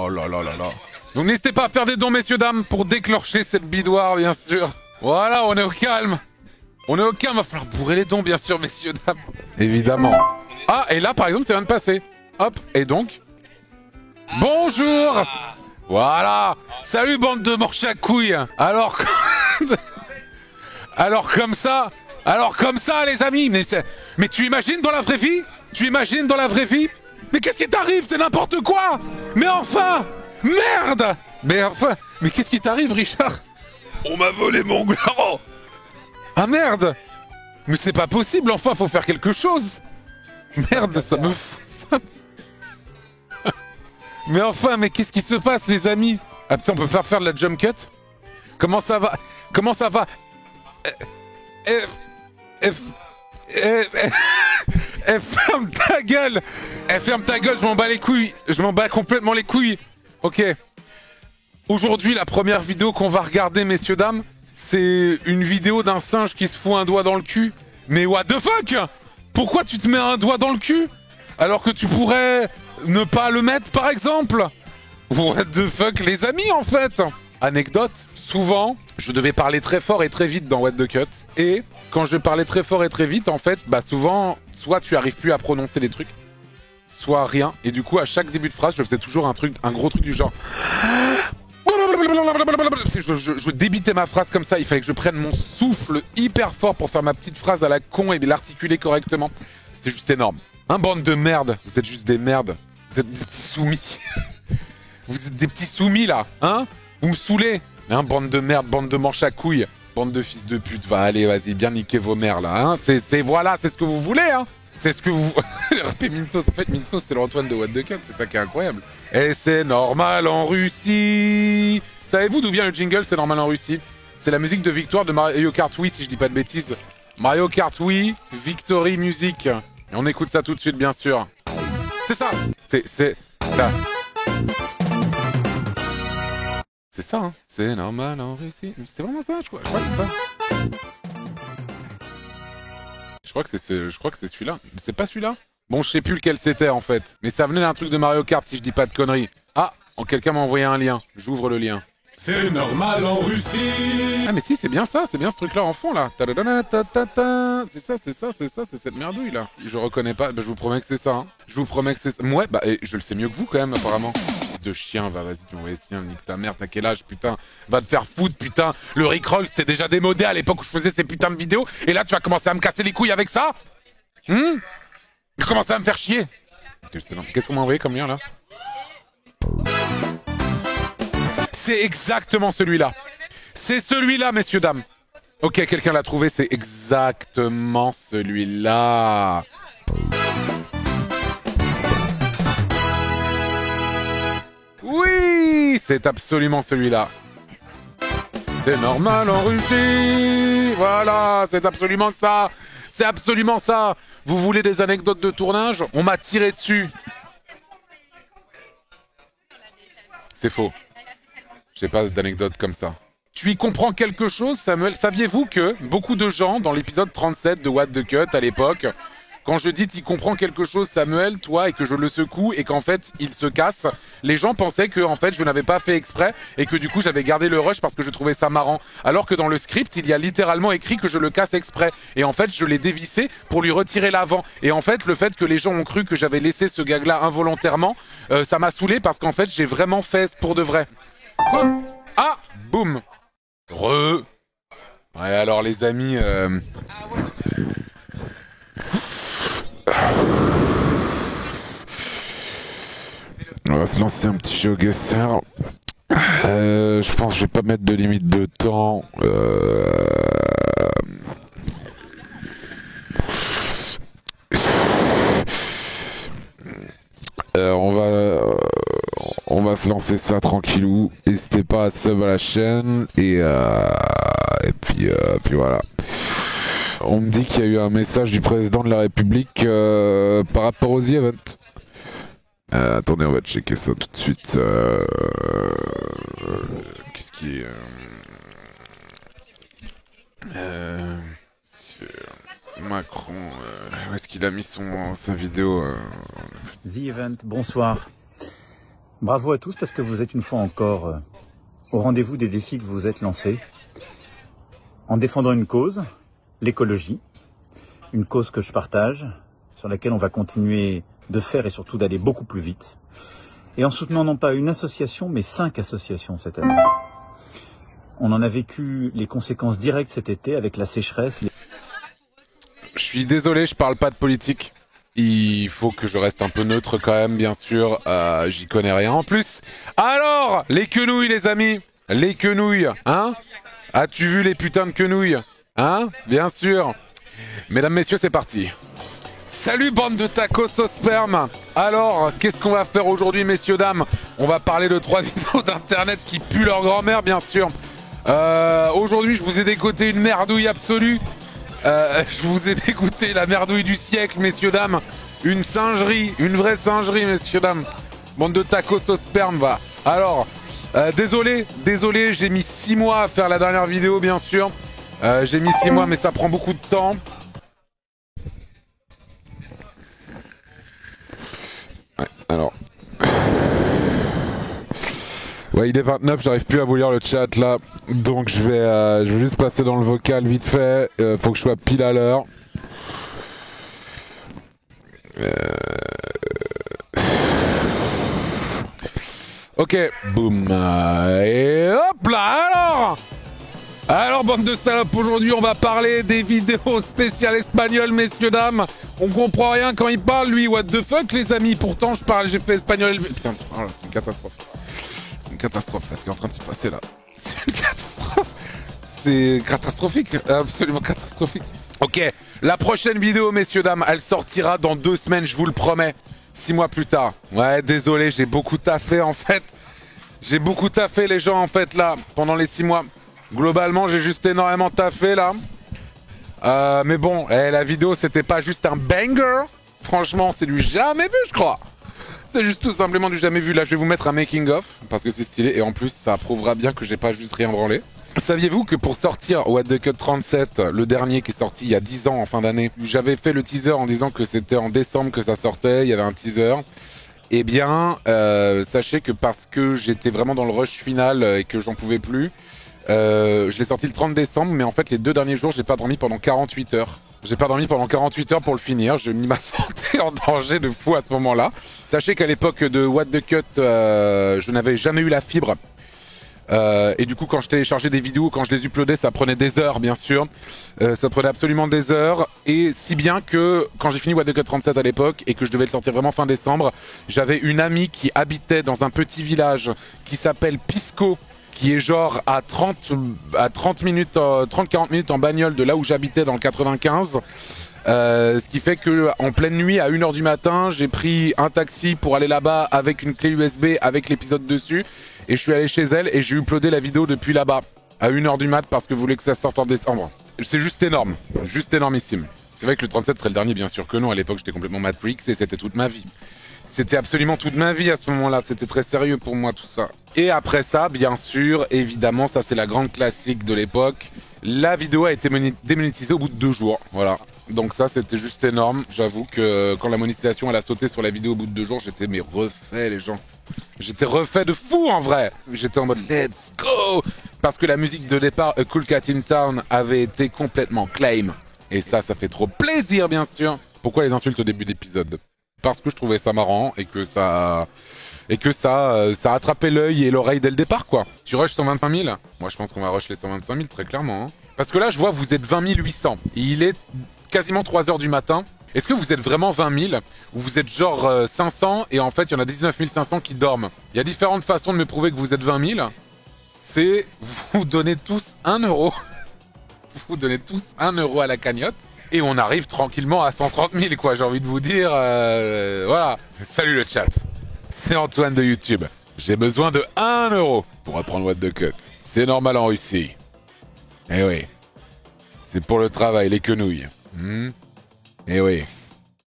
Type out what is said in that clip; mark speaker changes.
Speaker 1: Oh là là là là. Donc n'hésitez pas à faire des dons, messieurs, dames, pour déclencher cette bidoire, bien sûr. Voilà, on est au calme. On est au calme, va falloir bourrer les dons, bien sûr, messieurs, dames. Évidemment. Ah, et là, par exemple, ça vient de passer. Hop, et donc... Bonjour. Voilà. Salut, bande de manches à couilles. Alors... Alors comme ça, les amis. Mais tu imagines dans la vraie vie? Tu imagines dans la vraie vie? Mais qu'est-ce qui t'arrive? C'est n'importe quoi. Mais enfin, merde. Mais qu'est-ce qui t'arrive, Richard? On m'a volé mon gland. Ah merde. Mais c'est pas possible. Enfin, faut faire quelque chose. Merde, ça me fout ça. Mais enfin, mais qu'est-ce qui se passe, les amis? Ah putain, on peut faire de la jump cut? Comment ça va? Comment ça va? Ferme ta gueule. Ferme ta gueule, je m'en bats les couilles. Je m'en bats complètement les couilles. Ok. Aujourd'hui, la première vidéo qu'on va regarder, messieurs, dames, c'est une vidéo d'un singe qui se fout un doigt dans le cul. Mais what the fuck? Pourquoi tu te mets un doigt dans le cul alors que tu pourrais ne pas le mettre, par exemple? What the fuck, les amis, en fait. Anecdote, souvent, je devais parler très fort et très vite dans What the Cut. Et quand je parlais très fort et très vite, en fait, bah souvent, soit tu arrives plus à prononcer les trucs, soit rien. Et du coup, à chaque début de phrase, je faisais toujours un gros truc du genre... Je débitais ma phrase comme ça, il fallait que je prenne mon souffle hyper fort pour faire ma petite phrase à la con et l'articuler correctement. C'était juste énorme. Bande de merde, vous êtes juste des merdes. Vous êtes des petits soumis. Vous êtes des petits soumis là, hein? Vous me saoulez, hein, bande de merde, bande de manches à couilles, bande de fils de pute. Va, allez, vas-y, bien niquer vos mères là, hein. Voilà, c'est ce que vous voulez, hein. C'est ce que vous... RP Mintos, en fait, Mintos, c'est l'Antoine de What the Cut, c'est ça qui est incroyable. Et c'est normal en Russie. Savez-vous d'où vient le jingle, c'est normal en Russie? C'est la musique de victoire de Mario Kart Wii, si je dis pas de bêtises. Mario Kart Wii, Victory Music. Et on écoute ça tout de suite, bien sûr. C'est ça. C'est ça. C'est ça, hein. C'est normal en Russie. C'est vraiment ça, je crois que c'est ça. Je crois que c'est celui-là. C'est pas celui-là? Bon, je sais plus lequel c'était en fait. Mais ça venait d'un truc de Mario Kart si je dis pas de conneries. Ah, quelqu'un m'a envoyé un lien. J'ouvre le lien.
Speaker 2: C'est normal en Russie.
Speaker 1: Ah mais si, c'est bien ça, c'est bien ce truc-là en fond là. C'est ça, c'est cette merdouille là. Je reconnais pas, bah, je vous promets que c'est ça. Hein. Je vous promets que c'est ça. Ouais, bah et je le sais mieux que vous quand même apparemment. Fils de chien, va, vas-y, tu m'envoies chien, nique ta mère, t'as quel âge, putain. Va te faire foutre, putain. Le Rickroll c'était déjà démodé à l'époque où je faisais ces putains de vidéos. Et là tu vas commencer à me casser les couilles avec ça? Tu commences à me faire chier. Qu'est-ce qu'on m'a envoyé comme lien là? C'est exactement celui-là. C'est celui-là, messieurs, dames. Ok, quelqu'un l'a trouvé, c'est exactement celui-là. Oui, c'est absolument celui-là. C'est normal en Russie. Voilà, c'est absolument ça. C'est absolument ça. Vous voulez des anecdotes de tournage? On m'a tiré dessus. C'est faux. J'ai pas d'anecdote comme ça. Tu y comprends quelque chose, Samuel? Saviez-vous que beaucoup de gens, dans l'épisode 37 de What the Cut à l'époque, quand je dis tu y comprends quelque chose, Samuel, toi, et que je le secoue, et qu'en fait, il se casse, les gens pensaient que en fait, je n'avais pas fait exprès, et que du coup, j'avais gardé le rush parce que je trouvais ça marrant. Alors que dans le script, il y a littéralement écrit que je le casse exprès. Et en fait, je l'ai dévissé pour lui retirer l'avant. Et en fait, le fait que les gens ont cru que j'avais laissé ce gag-là involontairement, ça m'a saoulé parce qu'en fait, j'ai vraiment fait pour de vrai. Quoi? Ah, boum. Ouais, alors les amis... On va se lancer un petit jeu GeoGuessr. Je pense que je vais pas mettre de limite de temps. On va se lancer ça tranquillou. N'hésitez pas à sub à la chaîne et puis voilà. On me dit qu'il y a eu un message du président de la République par rapport aux events. Attendez, on va checker ça tout de suite. Qu'est-ce qui est Macron, où est-ce qu'il a mis sa vidéo
Speaker 3: The Event, bonsoir. Bravo à tous parce que vous êtes une fois encore au rendez-vous des défis que vous vous êtes lancés en défendant une cause, l'écologie, une cause que je partage, sur laquelle on va continuer de faire et surtout d'aller beaucoup plus vite, et en soutenant non pas une association mais 5 associations cette année. On en a vécu les conséquences directes cet été avec la sécheresse.
Speaker 1: Je suis désolé, je parle pas de politique. Il faut que je reste un peu neutre quand même, bien sûr. J'y connais rien en plus. Alors, les quenouilles, les amis. Les quenouilles, hein? As-tu vu les putains de quenouilles? Hein? Bien sûr. Mesdames, messieurs, c'est parti. Salut, bande de tacos au sperme. Alors, qu'est-ce qu'on va faire aujourd'hui, messieurs, dames? On va parler de 3 vidéos d'internet qui puent leur grand-mère, bien sûr. Aujourd'hui, je vous ai dégoté une merdouille absolue. Je vous ai dégoûté la merdouille du siècle, messieurs, dames. Une singerie, une vraie singerie, messieurs, dames. Bande de tacos au sperme, va. Alors, désolé, j'ai mis 6 mois à faire la dernière vidéo, bien sûr. J'ai mis 6 mois, mais ça prend beaucoup de temps. Ouais, alors... Ouais, il est 29, j'arrive plus à vous lire le chat là, donc je vais juste passer dans le vocal vite fait, faut que je sois pile à l'heure. Ok, boum, et hop là, alors bande de salopes, aujourd'hui on va parler des vidéos spéciales espagnoles, messieurs, dames. On comprend rien quand il parle, lui, what the fuck les amis, pourtant j'ai fait espagnol... Putain, oh là, c'est une catastrophe. C'est une catastrophe là, ce qui est en train de se passer là. C'est une catastrophe. C'est catastrophique, absolument catastrophique. Ok, la prochaine vidéo, messieurs, dames, elle sortira dans 2 semaines, je vous le promets. 6 mois plus tard. Ouais, désolé, j'ai beaucoup taffé en fait. J'ai beaucoup taffé les gens en fait là, pendant les 6 mois. Globalement, j'ai juste énormément taffé là. Mais bon, la vidéo c'était pas juste un banger. Franchement, c'est du jamais vu, je crois. C'est juste tout simplement du jamais vu. Là, je vais vous mettre un making of parce que c'est stylé et en plus, ça prouvera bien que j'ai pas juste rien branlé. Saviez-vous que pour sortir What the Cut 37, le dernier qui est sorti il y a 10 ans en fin d'année, j'avais fait le teaser en disant que c'était en décembre que ça sortait, il y avait un teaser. Eh bien, sachez que parce que j'étais vraiment dans le rush final et que j'en pouvais plus, je l'ai sorti le 30 décembre, mais en fait les 2 derniers jours, j'ai pas dormi pendant 48 heures. J'ai pas dormi pendant 48 heures pour le finir, j'ai mis ma santé en danger de fou à ce moment-là. Sachez qu'à l'époque de What the Cut, je n'avais jamais eu la fibre. Et du coup, quand je téléchargeais des vidéos, quand je les uploadais, ça prenait des heures, bien sûr. Ça prenait absolument des heures. Et si bien que, quand j'ai fini What the Cut 37 à l'époque, et que je devais le sortir vraiment fin décembre, j'avais une amie qui habitait dans un petit village qui s'appelle Pisco, qui est genre à 30-40 minutes en bagnole de là où j'habitais dans le 95. Ce qui fait que en pleine nuit à 1h du matin, j'ai pris un taxi pour aller là-bas avec une clé USB avec l'épisode dessus et je suis allé chez elle et j'ai uploadé la vidéo depuis là-bas à 1h du mat parce que je voulais que ça sorte en décembre. C'est juste énorme, juste énormissime. C'est vrai que le 37 serait le dernier, bien sûr que non. À l'époque, j'étais complètement Matrix et c'était toute ma vie. C'était absolument toute ma vie à ce moment-là. C'était très sérieux pour moi tout ça. Et après ça, bien sûr, évidemment, ça c'est la grande classique de l'époque. La vidéo a été démonétisée au bout de 2 jours. Voilà. Donc ça, c'était juste énorme. J'avoue que quand la monétisation elle a sauté sur la vidéo au bout de 2 jours, j'étais mais refait les gens. J'étais refait de fou en vrai. J'étais en mode let's go. Parce que la musique de départ, A Cool Cat in Town, avait été complètement claim. Et ça fait trop plaisir bien sûr. Pourquoi les insultes au début d'épisode? Parce que je trouvais ça marrant et que ça a attrapé l'œil et l'oreille dès le départ quoi. Tu rush 125 000? Moi je pense qu'on va rush les 125 000 très clairement. Hein. Parce que là je vois vous êtes 20 800 et il est quasiment 3 heures du matin. Est-ce que vous êtes vraiment 20 000 ou vous êtes genre 500 et en fait il y en a 19 500 qui dorment? Il y a différentes façons de me prouver que vous êtes 20 000. C'est vous donnez tous 1 euro. Vous donnez tous 1 euro à la cagnotte. Et on arrive tranquillement à 130 000 quoi, j'ai envie de vous dire. Voilà. Salut le chat. C'est Antoine de YouTube. J'ai besoin de 1 euro pour apprendre What the Cut. C'est normal en Russie. Eh oui. C'est pour le travail, les quenouilles. Eh oui.